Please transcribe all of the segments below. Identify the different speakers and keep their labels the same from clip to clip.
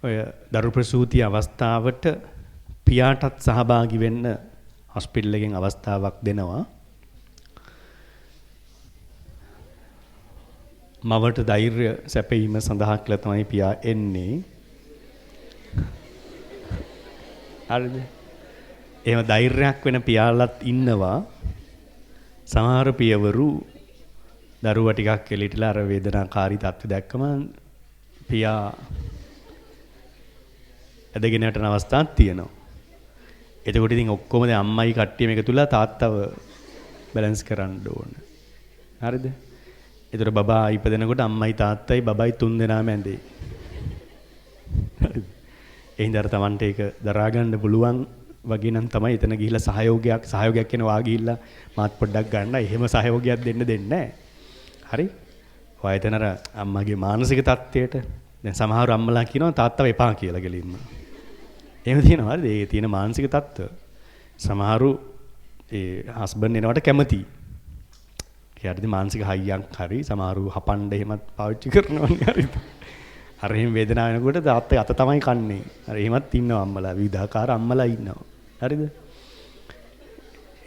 Speaker 1: ඔය දරු ප්‍රසූති අවස්ථාවට පියාටත් සහභාගී වෙන්න හොස්පිටල් එකෙන් අවස්ථාවක් දෙනවා. මවට ධෛර්ය සැපීම සඳහා කියලා තමයි පියා එන්නේ. හරිද? එහෙම ධෛර්යයක් වෙන පියාලත් ඉන්නවා. සමහර පියවරු දරුවා ටිකක් එළිටලා අර වේදනාකාරී තත්ත්වය දැක්කම පියා ඇදගෙන යන අවස්ථාවක් තියෙනවා. එතකොට ඉතින් ඔක්කොම දැන් අම්මයි කට්ටියම එකතුලා තාත්තව බැලන්ස් කරන්න ඕන. හරිද? ඒතර බබා ඉපදෙනකොට අම්මයි තාත්තයි බබයි තුන් දෙනාම ඇඳේ. හරිද? එහෙනම් අර Tamante ඒක දරා ගන්න පුළුවන් වගේ නම් තමයි එතන ගිහිල්ලා සහයෝගයක් වෙනවා ගිහිල්ලා මාත් පොඩ්ඩක් ගන්න. එහෙම සහයෝගයක් දෙන්නේ නැහැ. හරි? ඔය එතන අර අම්මගේ මානසික තත්ත්වයට දැන් සමහර අම්මලා කියනවා තාත්තව එපා කියලා ගෙලින්ම. එහෙම තියෙනවා හරිද? ඒ තියෙන මානසික තත්ත්ව. සමහරු ඒ හස්බන්ඩ් එනවට කැමති. ඒකට මානසික හයියක් හරි සමහරු හපන්න එහෙමත් පාවිච්චි කරනවනේ හරිද? අර එහෙම වේදනාව වෙනකොට තාත්තා අත තමයි කන්නේ. අර එහෙමත් ඉන්නවා අම්මලා විවිධාකාර අම්මලා ඉන්නවා. හරිද?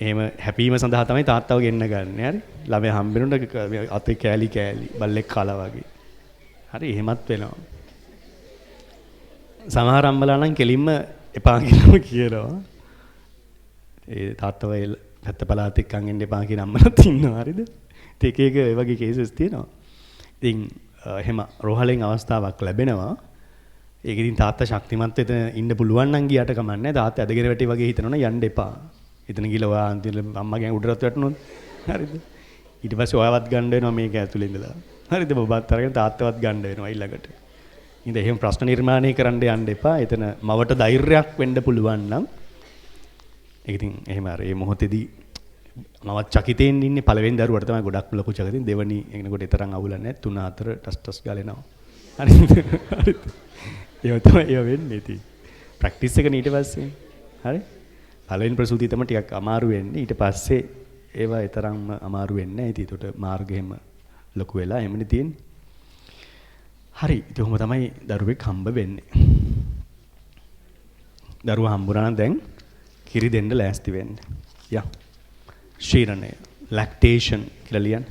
Speaker 1: එහෙම හැපීම සඳහා තමයි තාත්තව ගෙන්න ගන්න. හරි? ළමයා හම්බෙනකොට අතේ කෑලි බල්ලෙක් කලා වගේ. හරි එහෙමත් වෙනවා. සමහර අම්මලා නම් කෙලින්ම එපා කියලාම කියනවා. ඒ තාත්තව පැත්ත පළාත් එක්කන් එන්න එපා කියන අම්මලාත් ඉන්නවා. හරිද? ඒක ඒ වගේ කේසස් තියෙනවා. ඉතින් එහෙම රෝහලෙන් අවස්ථාවක් ලැබෙනවා. ඒක ඉතින් තාත්තා ශක්තිමත් වෙත ඉන්න පුළුවන් නම් ගියට කමන්නේ. තාත්තා ඇදගෙන වැටි වගේ හිතනවනේ යන්න එපා. එතන ගිහලා ඔයා අන්තිමට අම්මගෙන් උඩරත් වැටුණොත් හරිද? ඊට පස්සේ ඔයාවත් ගන්න වෙනවා මේක ඇතුලේ ඉඳලා. හරිද? බබාත් අරගෙන තාත්තවත් ගන්න වෙනවා ඊළඟට. ඉතින් එහෙම ප්‍රශ්න නිර්මාණය කරන්න යන්න එපා. එතන මවට ධෛර්යයක් වෙන්න පුළුවන් නම් ඒක ඉතින් එහෙම අර මේ මොහොතේදී මවත් චකිතෙන් ඉන්නේ පළවෙනි දරුවට තමයි ගොඩක් ලොකු චකිතින් දෙවනි එනකොට තරම් අවුල නැහැ. 3 4 ටස් ගලනවා. හරිද? හරිද? ඒක තමයි ඒ වෙන්නේ ඉතින්. ප්‍රැක්ටිස් එක ඊට පස්සේ හරි? පළවෙනි ප්‍රසූතිය තමයි ටිකක් අමාරු වෙන්නේ. ඊට පස්සේ ඒවා තරම්ම අමාරු වෙන්නේ නැහැ. ඉතින් ඒකට මාර්ගෙම ලොකු වෙලා එමුනේ තියෙන්නේ. හරි. ඉතින් ඔහොම තමයි දරුවෙක් හම්බ වෙන්නේ. දරුවා හම්බුනා නම් දැන් කිරි දෙන්න ලෑස්ති වෙන්න. යා. ශීරණය. ලැක්ටේෂන් කියලා ලියන්න.